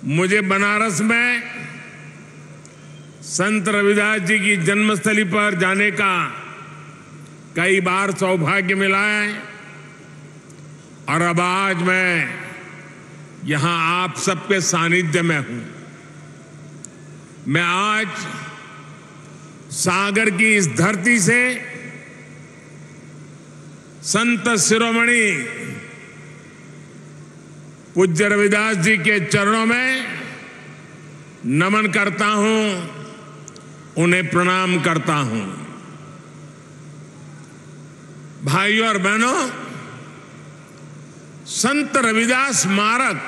मुझे बनारस में संत रविदास जी की जन्मस्थली पर जाने का कई बार सौभाग्य मिला है और अब आज मैं यहां आप सबके सानिध्य में हूं। मैं आज सागर की इस धरती से संत शिरोमणि पूज्य रविदास जी के चरणों में नमन करता हूं, उन्हें प्रणाम करता हूं। भाइयों और बहनों, संत रविदास स्मारक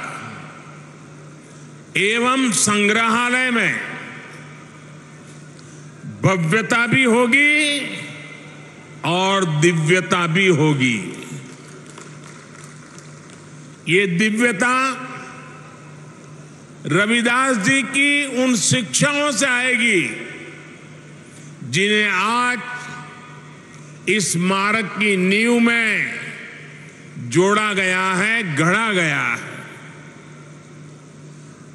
एवं संग्रहालय में भव्यता भी होगी और दिव्यता भी होगी। ये दिव्यता रविदास जी की उन शिक्षाओं से आएगी जिन्हें आज इस स्मारक की नींव में जोड़ा गया है, गढ़ा गया है।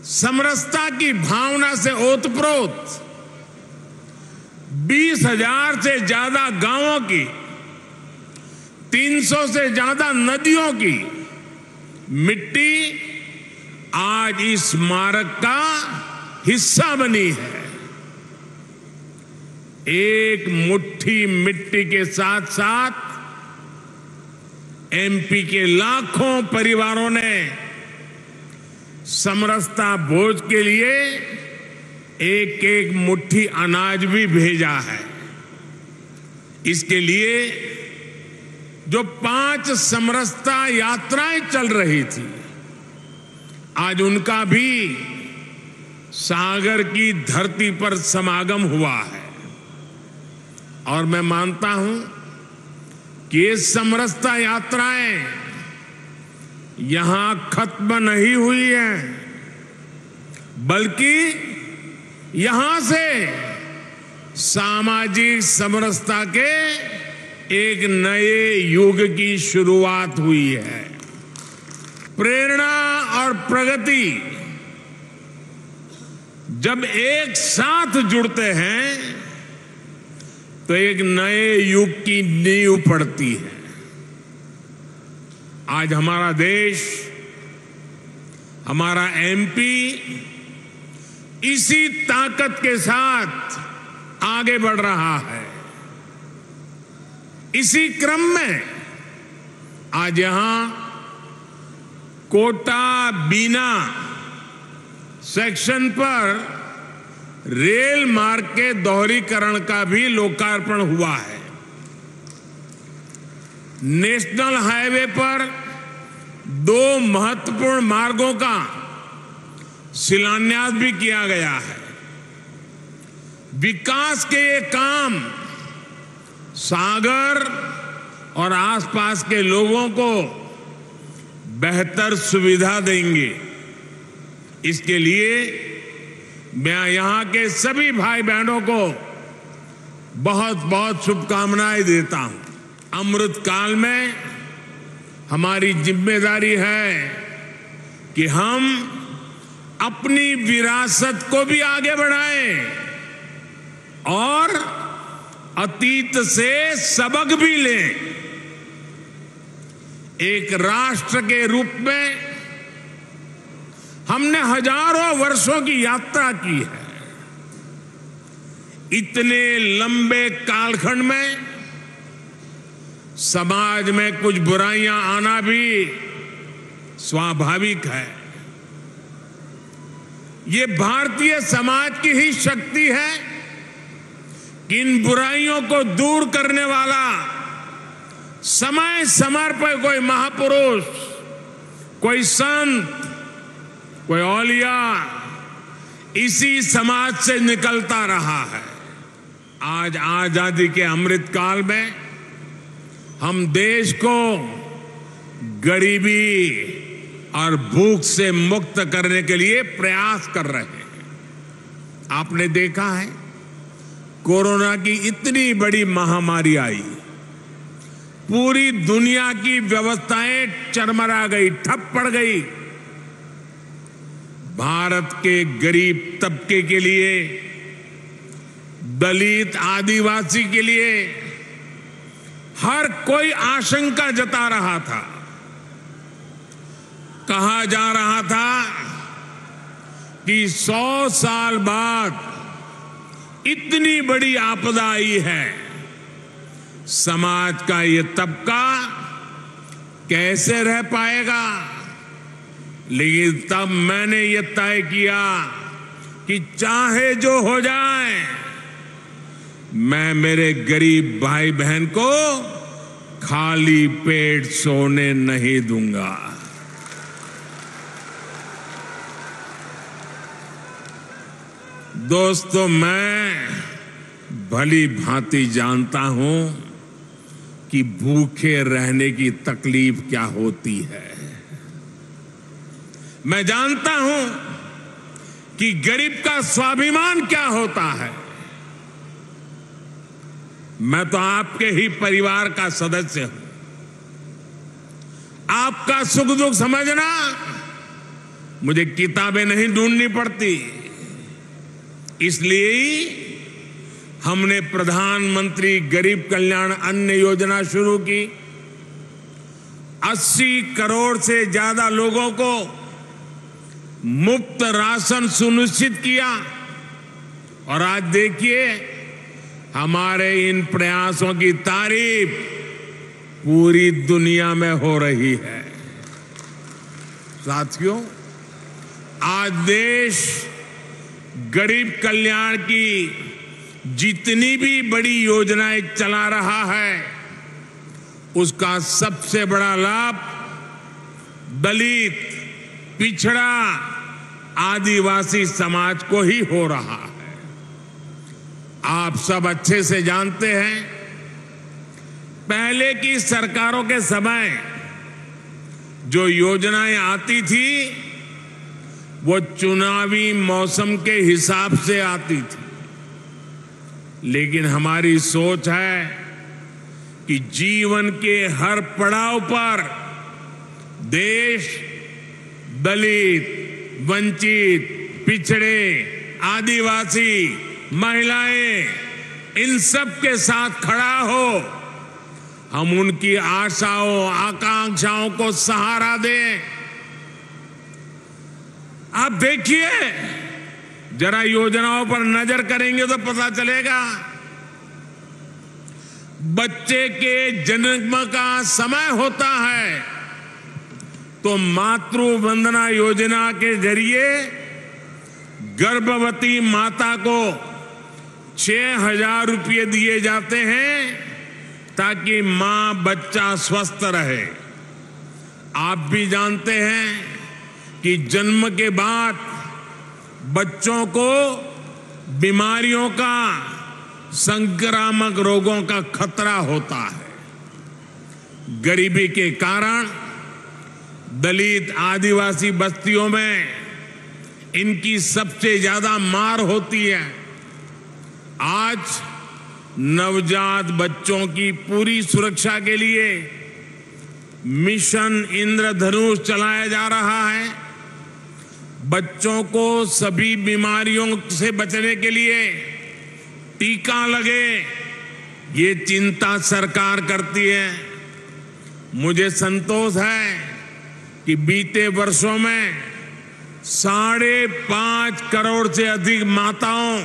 समरसता की भावना से ओतप्रोत 20,000 से ज्यादा गांवों की, 300 से ज्यादा नदियों की मिट्टी आज इस स्मारक का हिस्सा बनी है। एक मुट्ठी मिट्टी के साथ साथ एमपी के लाखों परिवारों ने समरसता भोज के लिए एक एक मुट्ठी अनाज भी भेजा है। इसके लिए जो 5 समरसता यात्राएं चल रही थी, आज उनका भी सागर की धरती पर समागम हुआ है। और मैं मानता हूं कि ये समरसता यात्राएं यहां खत्म नहीं हुई हैं, बल्कि यहां से सामाजिक समरसता के एक नए युग की शुरुआत हुई है। प्रेरणा और प्रगति जब एक साथ जुड़ते हैं तो एक नए युग की नींव पड़ती है। आज हमारा देश, हमारा एमपी इसी ताकत के साथ आगे बढ़ रहा है। इसी क्रम में आज यहां कोटा बीना सेक्शन पर रेल मार्ग के दोहरीकरण का भी लोकार्पण हुआ है। नेशनल हाईवे पर 2 महत्वपूर्ण मार्गों का शिलान्यास भी किया गया है। विकास के ये काम सागर और आसपास के लोगों को बेहतर सुविधा देंगे। इसके लिए मैं यहां के सभी भाई बहनों को बहुत बहुत शुभकामनाएं देता हूं। अमृत काल में हमारी जिम्मेदारी है कि हम अपनी विरासत को भी आगे बढ़ाएं और अतीत से सबक भी लें। एक राष्ट्र के रूप में हमने हजारों वर्षों की यात्रा की है। इतने लंबे कालखंड में समाज में कुछ बुराइयां आना भी स्वाभाविक है। ये भारतीय समाज की ही शक्ति है कि इन बुराइयों को दूर करने वाला समय समय पर कोई महापुरुष, कोई संत, कोई औलिया इसी समाज से निकलता रहा है। आज आजादी के अमृत काल में हम देश को गरीबी और भूख से मुक्त करने के लिए प्रयास कर रहे हैं। आपने देखा है, कोरोना की इतनी बड़ी महामारी आई, पूरी दुनिया की व्यवस्थाएं चरमरा गई, ठप पड़ गई। भारत के गरीब तबके के लिए, दलित आदिवासी के लिए हर कोई आशंका जता रहा था। कहा जा रहा था कि 100 साल बाद इतनी बड़ी आपदा आई है, समाज का ये तबका कैसे रह पाएगा। लेकिन तब मैंने ये तय किया कि चाहे जो हो जाए, मैं मेरे गरीब भाई बहन को खाली पेट सोने नहीं दूंगा। दोस्तों, मैं भली भांति जानता हूं कि भूखे रहने की तकलीफ क्या होती है। मैं जानता हूं कि गरीब का स्वाभिमान क्या होता है। मैं तो आपके ही परिवार का सदस्य हूं। आपका सुख दुख समझना मुझे किताबें नहीं ढूंढनी पड़ती। इसलिए हमने प्रधानमंत्री गरीब कल्याण अन्न योजना शुरू की। 80 करोड़ से ज्यादा लोगों को मुफ्त राशन सुनिश्चित किया। और आज देखिए, हमारे इन प्रयासों की तारीफ पूरी दुनिया में हो रही है। साथियों, आज देश गरीब कल्याण की जितनी भी बड़ी योजनाएं चला रहा है, उसका सबसे बड़ा लाभ दलित, पिछड़ा, आदिवासी समाज को ही हो रहा है। आप सब अच्छे से जानते हैं, पहले की सरकारों के समय जो योजनाएं आती थी वो चुनावी मौसम के हिसाब से आती थी। लेकिन हमारी सोच है कि जीवन के हर पड़ाव पर देश दलित, वंचित, पिछड़े, आदिवासी, महिलाएं, इन सब के साथ खड़ा हो। हम उनकी आशाओं, आकांक्षाओं को सहारा दें। आप देखिए, जरा योजनाओं पर नजर करेंगे तो पता चलेगा। बच्चे के जन्म का समय होता है तो मातृ वंदना योजना के जरिए गर्भवती माता को 6,000 रुपये दिए जाते हैं ताकि मां बच्चा स्वस्थ रहे। आप भी जानते हैं कि जन्म के बाद बच्चों को बीमारियों का, संक्रामक रोगों का खतरा होता है। गरीबी के कारण दलित, आदिवासी बस्तियों में इनकी सबसे ज्यादा मार होती है। आज नवजात बच्चों की पूरी सुरक्षा के लिए मिशन इंद्रधनुष चलाया जा रहा है। बच्चों को सभी बीमारियों से बचने के लिए टीका लगे, ये चिंता सरकार करती है। मुझे संतोष है कि बीते वर्षों में 5.5 करोड़ से अधिक माताओं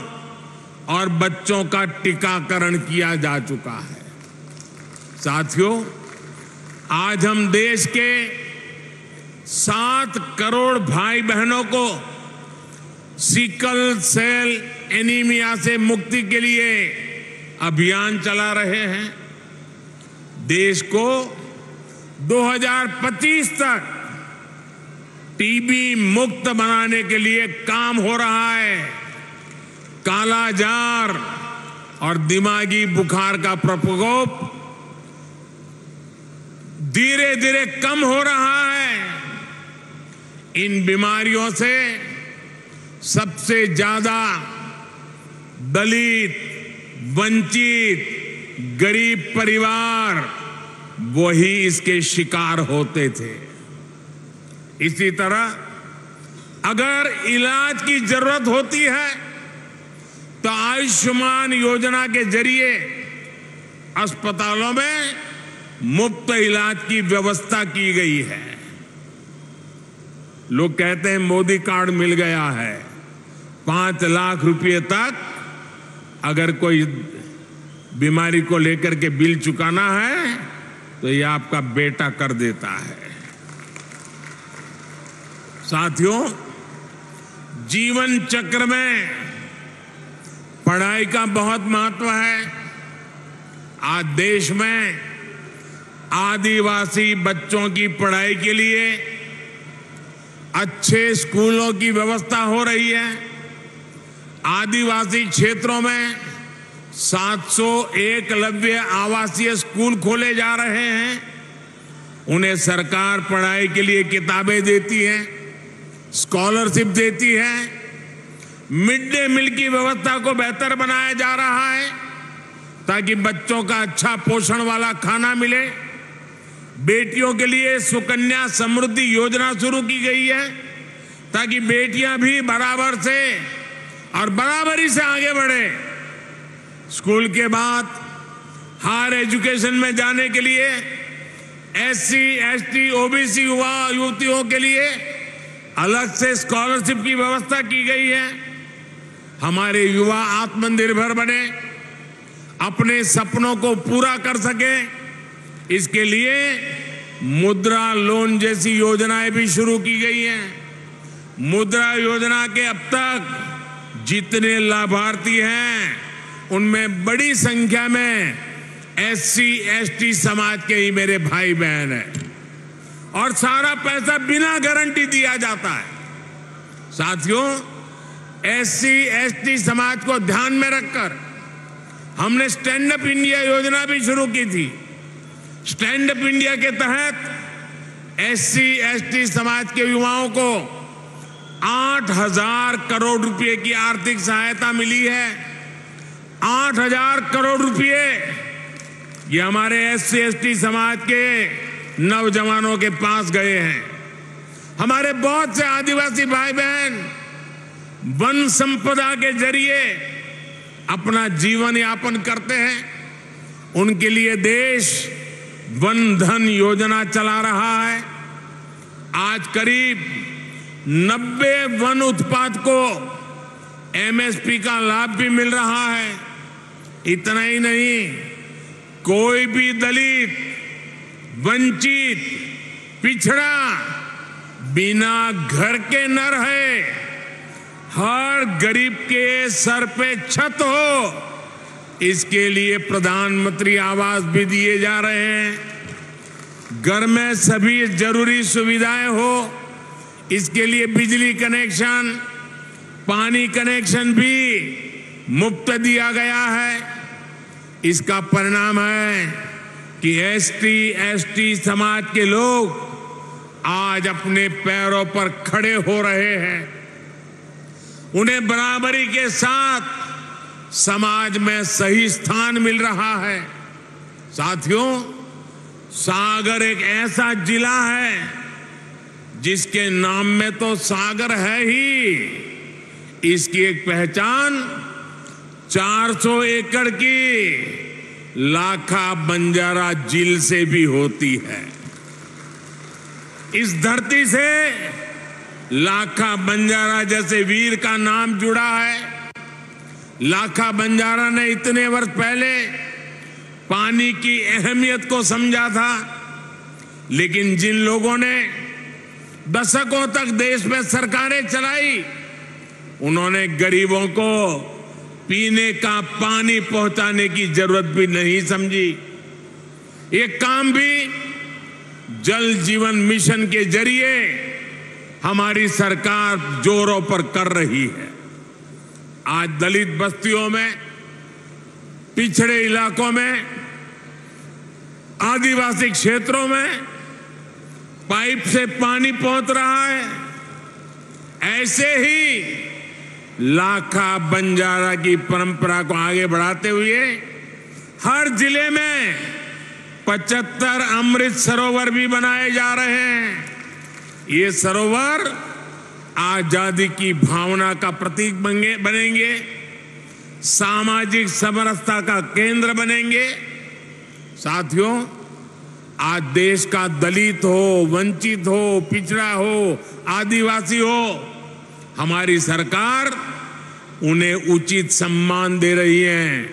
और बच्चों का टीकाकरण किया जा चुका है। साथियों, आज हम देश के 7 करोड़ भाई बहनों को सिकल सेल एनीमिया से मुक्ति के लिए अभियान चला रहे हैं। देश को 2025 तक टीबी मुक्त बनाने के लिए काम हो रहा है। कालाजार और दिमागी बुखार का प्रकोप धीरे धीरे कम हो रहा है। इन बीमारियों से सबसे ज्यादा दलित, वंचित, गरीब परिवार वही इसके शिकार होते थे। इसी तरह अगर इलाज की जरूरत होती है तो आयुष्मान योजना के जरिए अस्पतालों में मुफ्त इलाज की व्यवस्था की गई है। लोग कहते हैं मोदी कार्ड मिल गया है, 5 लाख रुपए तक अगर कोई बीमारी को लेकर के बिल चुकाना है तो ये आपका बेटा कर देता है। साथियों, जीवन चक्र में पढ़ाई का बहुत महत्व है। आज देश में आदिवासी बच्चों की पढ़ाई के लिए अच्छे स्कूलों की व्यवस्था हो रही है। आदिवासी क्षेत्रों में 700 एकलव्य आवासीय स्कूल खोले जा रहे हैं। उन्हें सरकार पढ़ाई के लिए किताबें देती है, स्कॉलरशिप देती है। मिड डे मील की व्यवस्था को बेहतर बनाया जा रहा है ताकि बच्चों का अच्छा पोषण वाला खाना मिले। बेटियों के लिए सुकन्या समृद्धि योजना शुरू की गई है ताकि बेटियां भी बराबर से और बराबरी से आगे बढ़े। स्कूल के बाद हायर एजुकेशन में जाने के लिए SC, ST, OBC युवा युवतियों के लिए अलग से स्कॉलरशिप की व्यवस्था की गई है। हमारे युवा आत्मनिर्भर बने, अपने सपनों को पूरा कर सके, इसके लिए मुद्रा लोन जैसी योजनाएं भी शुरू की गई हैं। मुद्रा योजना के अब तक जितने लाभार्थी हैं उनमें बड़ी संख्या में SC, ST समाज के ही मेरे भाई बहन हैं और सारा पैसा बिना गारंटी दिया जाता है। साथियों, SC, ST समाज को ध्यान में रखकर हमने स्टैंड अप इंडिया योजना भी शुरू की थी। स्टैंड अप इंडिया के तहत SC, ST समाज के युवाओं को 8,000 करोड़ रुपए की आर्थिक सहायता मिली है। 8,000 करोड़ रुपए ये हमारे SC, ST समाज के नौजवानों के पास गए हैं। हमारे बहुत से आदिवासी भाई बहन वन संपदा के जरिए अपना जीवन यापन करते हैं। उनके लिए देश वन धन योजना चला रहा है। आज करीब 90 वन उत्पाद को MSP का लाभ भी मिल रहा है। इतना ही नहीं, कोई भी दलित, वंचित, पिछड़ा बिना घर के न रहे। हर गरीब के सर पे छत हो, इसके लिए प्रधानमंत्री आवास भी दिए जा रहे हैं। घर में सभी जरूरी सुविधाएं हो, इसके लिए बिजली कनेक्शन, पानी कनेक्शन भी मुफ्त दिया गया है। इसका परिणाम है कि ST, ST समाज के लोग आज अपने पैरों पर खड़े हो रहे हैं। उन्हें बराबरी के साथ समाज में सही स्थान मिल रहा है। साथियों, सागर एक ऐसा जिला है जिसके नाम में तो सागर है ही, इसकी एक पहचान 400 एकड़ की लाखा बंजारा झील से भी होती है। इस धरती से लाखा बंजारा जैसे वीर का नाम जुड़ा है। लाखा बंजारा ने इतने वर्ष पहले पानी की अहमियत को समझा था, लेकिन जिन लोगों ने दशकों तक देश में सरकारें चलाई, उन्होंने गरीबों को पीने का पानी पहुंचाने की जरूरत भी नहीं समझी। ये काम भी जल जीवन मिशन के जरिए हमारी सरकार जोरों पर कर रही है। आज दलित बस्तियों में, पिछड़े इलाकों में, आदिवासी क्षेत्रों में पाइप से पानी पहुंच रहा है। ऐसे ही लाखा बंजारा की परंपरा को आगे बढ़ाते हुए हर जिले में 75 अमृत सरोवर भी बनाए जा रहे हैं। ये सरोवर आजादी की भावना का प्रतीक बनेंगे, सामाजिक समरसता का केंद्र बनेंगे। साथियों, आज देश का दलित हो, वंचित हो, पिछड़ा हो, आदिवासी हो, हमारी सरकार उन्हें उचित सम्मान दे रही है,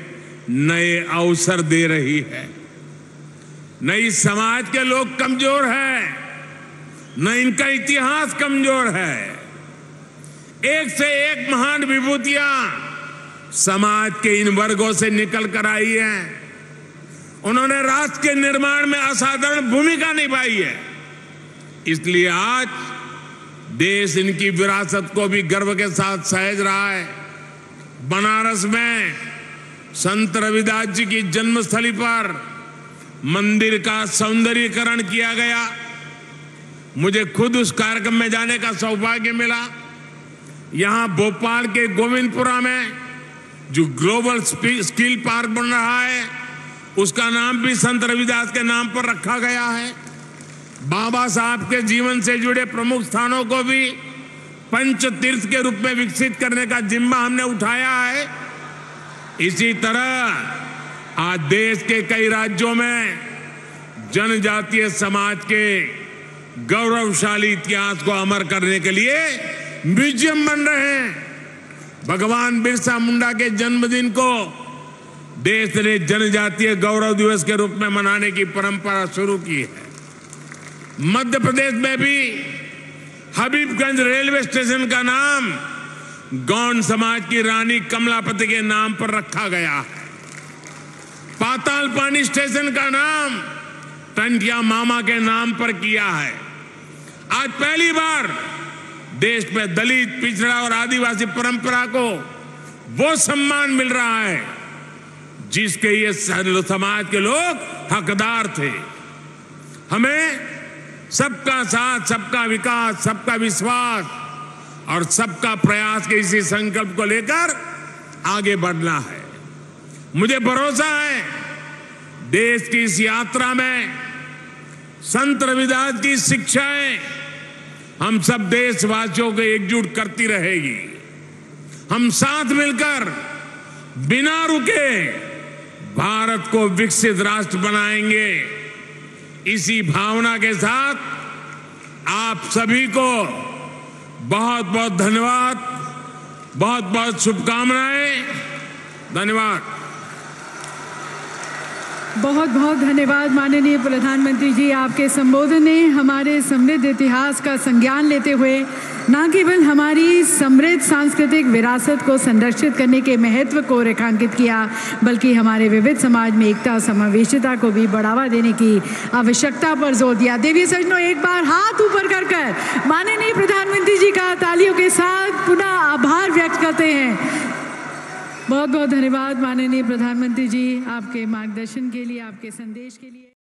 नए अवसर दे रही है। न इस समाज के लोग कमजोर हैं, न इनका इतिहास कमजोर है। एक से एक महान विभूतियां समाज के इन वर्गों से निकल कर आई हैं। उन्होंने राष्ट्र के निर्माण में असाधारण भूमिका निभाई है। इसलिए आज देश इनकी विरासत को भी गर्व के साथ सहेज रहा है। बनारस में संत रविदास जी की जन्मस्थली पर मंदिर का सौंदर्यीकरण किया गया। मुझे खुद उस कार्यक्रम में जाने का सौभाग्य मिला। यहां भोपाल के गोविंदपुरा में जो ग्लोबल स्किल पार्क बन रहा है, उसका नाम भी संत रविदास के नाम पर रखा गया है। बाबा साहब के जीवन से जुड़े प्रमुख स्थानों को भी पंच तीर्थ के रूप में विकसित करने का जिम्मा हमने उठाया है। इसी तरह आज देश के कई राज्यों में जनजातीय समाज के गौरवशाली इतिहास को अमर करने के लिए म्यूजियम बन रहे हैं। भगवान बिरसा मुंडा के जन्मदिन को देश ने जनजातीय गौरव दिवस के रूप में मनाने की परंपरा शुरू की है। मध्य प्रदेश में भी हबीबगंज रेलवे स्टेशन का नाम गौंड समाज की रानी कमलापति के नाम पर रखा गया है। पाताल पानी स्टेशन का नाम टंटिया मामा के नाम पर किया है। आज पहली बार देश में दलित, पिछड़ा और आदिवासी परंपरा को वो सम्मान मिल रहा है जिसके ये समाज के लोग हकदार थे। हमें सबका साथ, सबका विकास, सबका विश्वास और सबका प्रयास के इसी संकल्प को लेकर आगे बढ़ना है। मुझे भरोसा है देश की इस यात्रा में संत रविदास की शिक्षाएं हम सब देशवासियों को एकजुट करती रहेगी। हम साथ मिलकर बिना रुके भारत को विकसित राष्ट्र बनाएंगे। इसी भावना के साथ आप सभी को बहुत बहुत धन्यवाद, बहुत बहुत शुभकामनाएं। धन्यवाद। बहुत बहुत धन्यवाद माननीय प्रधानमंत्री जी। आपके संबोधन ने हमारे समृद्ध इतिहास का संज्ञान लेते हुए न केवल हमारी समृद्ध सांस्कृतिक विरासत को संरक्षित करने के महत्व को रेखांकित किया, बल्कि हमारे विविध समाज में एकता, समावेशिता को भी बढ़ावा देने की आवश्यकता पर जोर दिया। देवी सज्जनों, एक बार हाथ ऊपर कर माननीय प्रधानमंत्री जी का तालियों के साथ पुनः आभार व्यक्त करते हैं। बहुत बहुत धन्यवाद माननीय प्रधानमंत्री जी, आपके मार्गदर्शन के लिए, आपके संदेश के लिए।